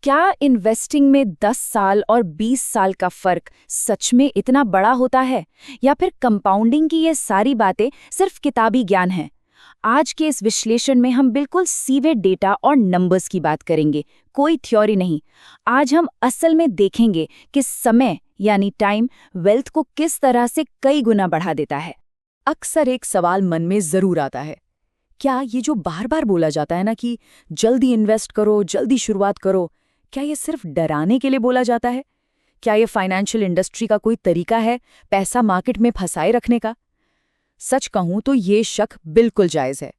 क्या इन्वेस्टिंग में 10 साल और 20 साल का फर्क सच में इतना बड़ा होता है, या फिर कंपाउंडिंग की ये सारी बातें सिर्फ किताबी ज्ञान है? आज के इस विश्लेषण में हम बिल्कुल सीधे डेटा और नंबर्स की बात करेंगे, कोई थ्योरी नहीं। आज हम असल में देखेंगे कि समय यानी टाइम वेल्थ को किस तरह से कई गुना बढ़ा देता है। अक्सर एक सवाल मन में जरूर आता है, क्या ये जो बार बार बोला जाता है ना कि जल्दी इन्वेस्ट करो, जल्दी शुरुआत करो, क्या ये सिर्फ डराने के लिए बोला जाता है? क्या ये फाइनेंशियल इंडस्ट्री का कोई तरीका है पैसा मार्केट में फंसाए रखने का? सच कहूं तो ये शक बिल्कुल जायज है।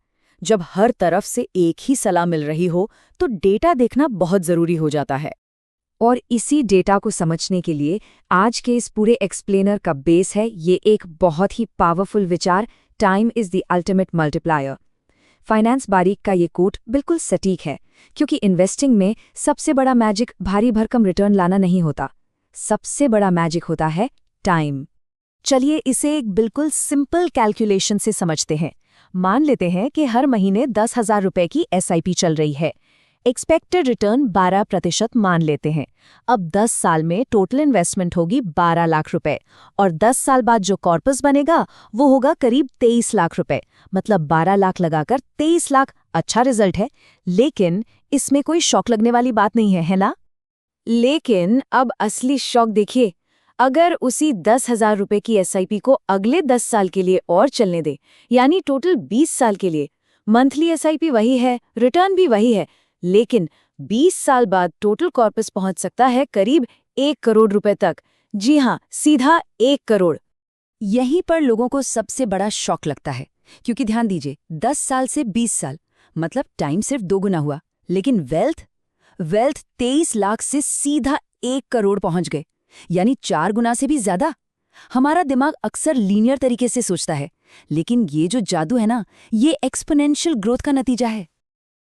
जब हर तरफ से एक ही सलाह मिल रही हो तो डेटा देखना बहुत जरूरी हो जाता है। और इसी डेटा को समझने के लिए आज के इस पूरे एक्सप्लेनर का बेस है ये एक बहुत ही पावरफुल विचार, time is the ultimate multiplier. Finance बारीक का ये कोट बिल्कुल सटीक है, क्योंकि इन्वेस्टिंग में सबसे बड़ा मैजिक भारी भरकम रिटर्न लाना नहीं होता, सबसे बड़ा मैजिक होता है टाइम। चलिए इसे एक बिल्कुल सिंपल कैलकुलेशन से समझते हैं। मान लेते हैं कि हर महीने 10,000 रुपए की एसआईपी चल रही है। एक्सपेक्टेड रिटर्न 12% मान लेते हैं। अब 10 साल में टोटल इन्वेस्टमेंट होगी 12 लाख रुपए, और 10 साल बाद जो कॉर्पस बनेगा वो होगा करीब 23 लाख रुपए। मतलब 12 लाख लगाकर 23 लाख, अच्छा रिजल्ट है। लेकिन इसमें कोई शौक लगने वाली बात नहीं है ना? लेकिन अब असली शौक देखिए। अगर उसी 10,000 रुपए की एसआईपी को अगले 10 साल के लिए और चलने दे, यानी टोटल 20 साल के लिए, मंथली एसआईपी वही है, रिटर्न भी वही है, लेकिन 20 साल बाद टोटल कॉर्पस पहुंच सकता है करीब 1 करोड़ रुपए तक। जी हाँ, सीधा 1 करोड़। यहीं पर लोगों को सबसे बड़ा शॉक लगता है, क्योंकि ध्यान दीजिए, 10 साल से 20 साल मतलब टाइम सिर्फ 2 गुना हुआ, लेकिन वेल्थ 23 लाख से सीधा 1 करोड़ पहुंच गए, यानी 4 गुना से भी ज्यादा। हमारा दिमाग अक्सर लीनियर तरीके से सोचता है, लेकिन ये जो जादू है ना, ये एक्सपोनेंशियल ग्रोथ का नतीजा है।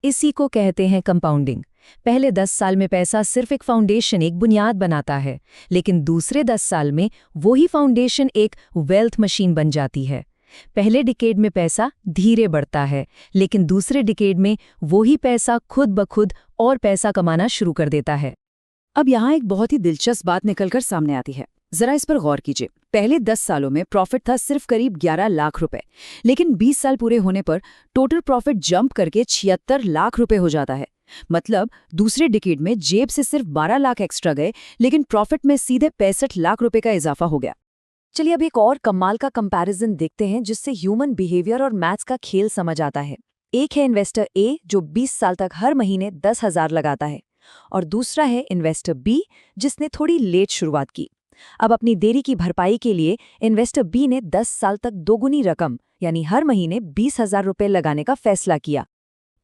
इसी को कहते हैं कंपाउंडिंग। पहले 10 साल में पैसा सिर्फ एक फाउंडेशन, एक बुनियाद बनाता है, लेकिन दूसरे 10 साल में वही फाउंडेशन एक वेल्थ मशीन बन जाती है। पहले डिकेड में पैसा धीरे बढ़ता है, लेकिन दूसरे डिकेड में वही पैसा खुद ब खुद और पैसा कमाना शुरू कर देता है। अब यहाँ एक बहुत ही दिलचस्प बात निकलकर सामने आती है, जरा इस पर गौर कीजिए। पहले 10 सालों में प्रॉफिट था सिर्फ करीब 11 लाख रुपए, लेकिन 20 साल पूरे होने पर टोटल प्रॉफिट जंप करके 76 लाख रुपए हो जाता है। मतलब दूसरे डिकेड में जेब से सिर्फ 12 लाख एक्स्ट्रा गए, लेकिन प्रॉफिट में सीधे 65 लाख रुपए का इजाफा हो गया। चलिए अब एक और कमाल का कंपैरिजन देखते हैं, जिससे ह्यूमन बिहेवियर और मैथ्स का खेल समझ आता है। एक है इन्वेस्टर ए जो 20 साल तक हर महीने 10,000 लगाता है, और दूसरा है इन्वेस्टर बी जिसने थोड़ी लेट शुरुआत की। अब अपनी देरी की भरपाई के लिए इन्वेस्टर बी ने 10 साल तक दोगुनी रकम यानी हर महीने 20,000 रुपए लगाने का फैसला किया।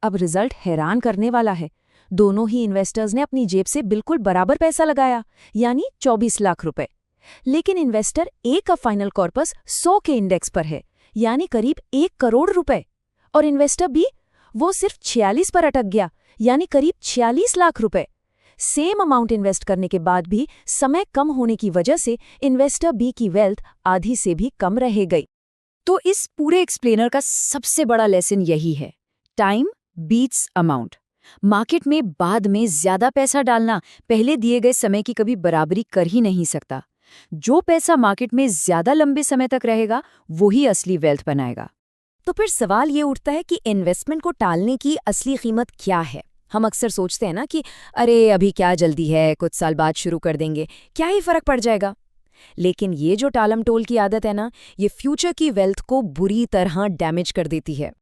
अब रिजल्ट हैरान करने वाला है। दोनों ही इन्वेस्टर्स ने अपनी जेब से बिल्कुल बराबर पैसा लगाया, यानी 24 लाख रुपए। लेकिन इन्वेस्टर ए का फाइनल कॉर्पस 100 के इंडेक्स पर है, यानी करीब 1 करोड़ रुपए, और इन्वेस्टर बी वो सिर्फ 46 पर अटक गया, यानी करीब 46 लाख रुपए। सेम अमाउंट इन्वेस्ट करने के बाद भी समय कम होने की वजह से इन्वेस्टर बी की वेल्थ आधी से भी कम रह गई। तो इस पूरे एक्सप्लेनर का सबसे बड़ा लेसन यही है, टाइम बीट्स अमाउंट। मार्केट में बाद में ज्यादा पैसा डालना पहले दिए गए समय की कभी बराबरी कर ही नहीं सकता। जो पैसा मार्केट में ज्यादा लंबे समय तक रहेगा वही असली वेल्थ बनाएगा। तो फिर सवाल ये उठता है कि इन्वेस्टमेंट को टालने की असली कीमत क्या है? हम अक्सर सोचते हैं ना कि अरे अभी क्या जल्दी है, कुछ साल बाद शुरू कर देंगे, क्या ही फर्क पड़ जाएगा। लेकिन ये जो टालम टोल की आदत है ना, ये फ्यूचर की वेल्थ को बुरी तरह डैमेज कर देती है।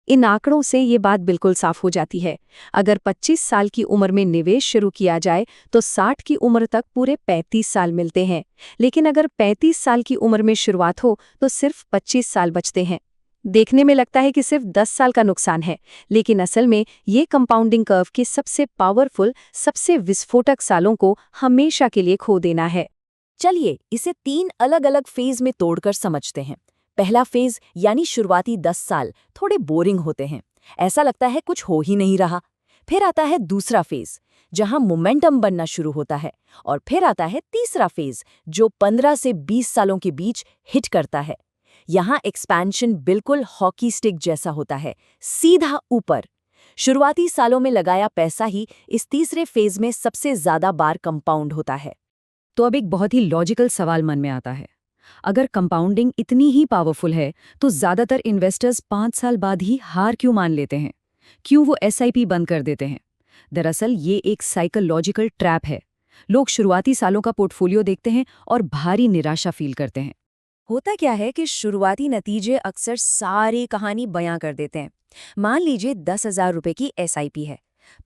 इन आंकड़ों से ये बात बिल्कुल साफ हो जाती है। अगर 25 साल की उम्र में निवेश शुरू किया जाए तो 60 की उम्र तक पूरे 35 साल मिलते हैं, लेकिन अगर 35 साल की उम्र में शुरुआत हो तो सिर्फ 25 साल बचते हैं। देखने में लगता है कि सिर्फ 10 साल का नुकसान है, लेकिन असल में ये कंपाउंडिंग कर्व के सबसे पावरफुल, सबसे विस्फोटक सालों को हमेशा के लिए खो देना है। चलिए इसे 3 अलग अलग फेज में तोड़कर समझते हैं। पहला फेज यानी शुरुआती 10 साल थोड़े बोरिंग होते हैं, ऐसा लगता है कुछ हो ही नहीं रहा। फिर आता है दूसरा फेज जहां मोमेंटम बनना शुरू होता है, और फिर आता है तीसरा फेज जो 15 से 20 सालों के बीच हिट करता है। यहाँ एक्सपेंशन बिल्कुल हॉकी स्टिक जैसा होता है, सीधा ऊपर। शुरुआती सालों में लगाया पैसा ही इस तीसरे फेज में सबसे ज्यादा बार कंपाउंड होता है। तो अब एक बहुत ही लॉजिकल सवाल मन में आता है, अगर कंपाउंडिंग इतनी ही पावरफुल है तो ज्यादातर इन्वेस्टर्स 5 साल बाद ही हार क्यों मान लेते हैं? क्यों वो एसआईपी बंद कर देते हैं? दरअसल ये एक साइकोलॉजिकल ट्रैप है। लोग शुरुआती सालों का पोर्टफोलियो देखते हैं और भारी निराशा फील करते हैं। होता क्या है कि शुरुआती नतीजे अक्सर सारी कहानी बयां कर देते हैं। मान लीजिए 10,000 रुपए की एसआईपी है,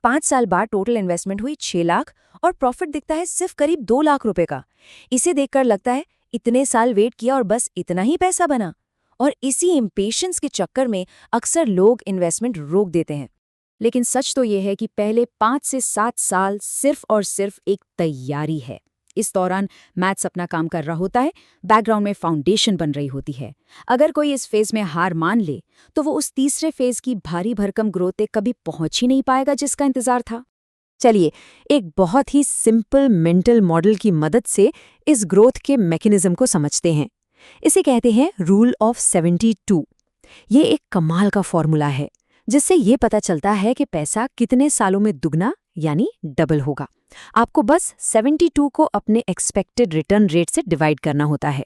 5 साल बाद टोटल इन्वेस्टमेंट हुई 6 लाख और प्रॉफिट दिखता है सिर्फ करीब 2 लाख रुपए का। इसे देखकर लगता है इतने साल वेट किया और बस इतना ही पैसा बना। और इसी इम्पेशंस के चक्कर में अक्सर लोग इन्वेस्टमेंट रोक देते हैं। लेकिन सच तो ये है कि पहले 5 से 7 साल सिर्फ और सिर्फ एक तैयारी है। इस दौरान मैथ्स अपना काम कर रहा होता है, बैकग्राउंड में फाउंडेशन बन रही होती है। अगर कोई इस फेज में हार मान ले तो वो उस तीसरे फेज की भारी भरकम ग्रोथ तक कभी पहुंच ही नहीं पाएगा जिसका इंतजार था। चलिए एक बहुत ही सिंपल मेंटल मॉडल की मदद से इस ग्रोथ के मैकेनिज्म को समझते हैं। इसे कहते हैं रूल ऑफ 72। ये एक कमाल का फॉर्मूला है जिससे ये पता चलता है कि पैसा कितने सालों में दुगना यानी डबल होगा। आपको बस 72 को अपने एक्सपेक्टेड रिटर्न रेट से डिवाइड करना होता है।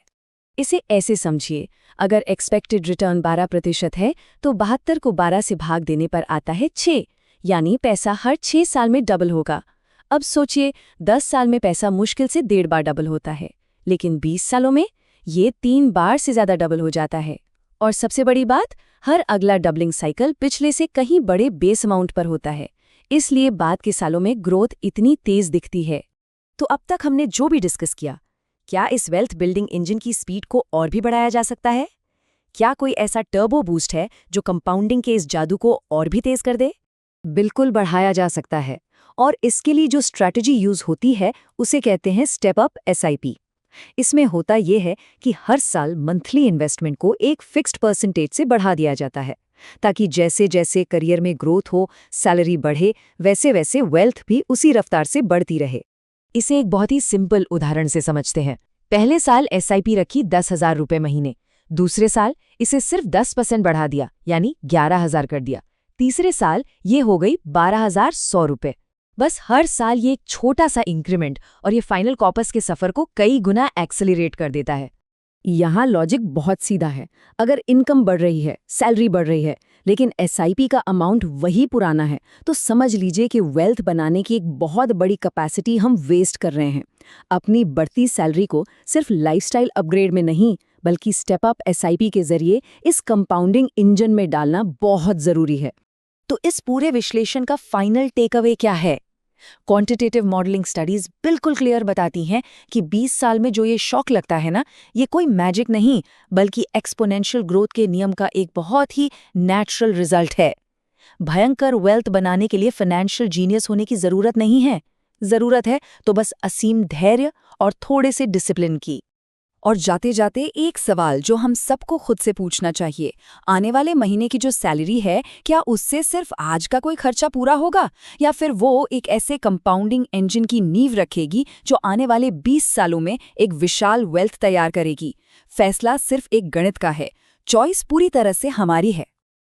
इसे ऐसे समझिए, अगर एक्सपेक्टेड रिटर्न 12% है तो 72 को 12 से भाग देने पर आता है 6, यानी पैसा हर 6 साल में डबल होगा। अब सोचिए 10 साल में पैसा मुश्किल से 1.5 बार डबल होता है, लेकिन 20 सालों में ये 3 बार से ज़्यादा डबल हो जाता है। और सबसे बड़ी बात, हर अगला डबलिंग साइकिल पिछले से कहीं बड़े बेस अमाउंट पर होता है, इसलिए बाद के सालों में ग्रोथ इतनी तेज दिखती है। तो अब तक हमने जो भी डिस्कस किया, क्या इस वेल्थ बिल्डिंग इंजन की स्पीड को और भी बढ़ाया जा सकता है? क्या कोई ऐसा टर्बो बूस्ट है जो कंपाउंडिंग के इस जादू को और भी तेज कर दे? बिल्कुल बढ़ाया जा सकता है, और इसके लिए जो स्ट्रैटेजी यूज होती है उसे कहते हैं स्टेप अप एसआईपी। इसमें होता यह है कि हर साल मंथली इन्वेस्टमेंट को एक फिक्स्ड परसेंटेज से बढ़ा दिया जाता है, ताकि जैसे जैसे करियर में ग्रोथ हो, सैलरी बढ़े, वैसे वैसे वेल्थ भी उसी रफ्तार से बढ़ती रहे। इसे एक बहुत ही सिंपल उदाहरण से समझते हैं। पहले साल एसआईपी रखी 10,000 रुपये महीने, दूसरे साल इसे सिर्फ 10% बढ़ा दिया यानी 11,000 कर दिया, तीसरे साल ये हो गई 12,100 रुपये। बस हर साल ये एक छोटा सा इंक्रीमेंट और ये फाइनल कॉर्पस के सफर को कई गुना एक्सेलरेट कर देता है। यहाँ लॉजिक बहुत सीधा है। अगर इनकम बढ़ रही है, सैलरी बढ़ रही है, लेकिन एसआईपी का अमाउंट वही पुराना है, तो समझ लीजिए कि वेल्थ बनाने की एक बहुत बड़ी कैपेसिटी हम वेस्ट कर रहे हैं। अपनी बढ़ती सैलरी को सिर्फ लाइफस्टाइल अपग्रेड में नहीं, बल्कि स्टेप अप एसआईपी के जरिए इस कंपाउंडिंग इंजन में डालना बहुत जरूरी है। तो इस पूरे विश्लेषण का फाइनल टेक अवे क्या है? क्वांटिटेटिव मॉडलिंग स्टडीज बिल्कुल क्लियर बताती हैं कि 20 साल में जो ये शॉक लगता है ना, ये कोई मैजिक नहीं, बल्कि एक्सपोनेंशियल ग्रोथ के नियम का एक बहुत ही नेचुरल रिजल्ट है। भयंकर वेल्थ बनाने के लिए फाइनेंशियल जीनियस होने की जरूरत नहीं है, जरूरत है तो बस असीम धैर्य और थोड़े से डिसिप्लिन की। और जाते जाते एक सवाल जो हम सबको खुद से पूछना चाहिए, आने वाले महीने की जो सैलरी है, क्या उससे सिर्फ आज का कोई खर्चा पूरा होगा, या फिर वो एक ऐसे कंपाउंडिंग इंजन की नींव रखेगी जो आने वाले 20 सालों में एक विशाल वेल्थ तैयार करेगी? फैसला सिर्फ एक गणित का है, चॉइस पूरी तरह से हमारी है।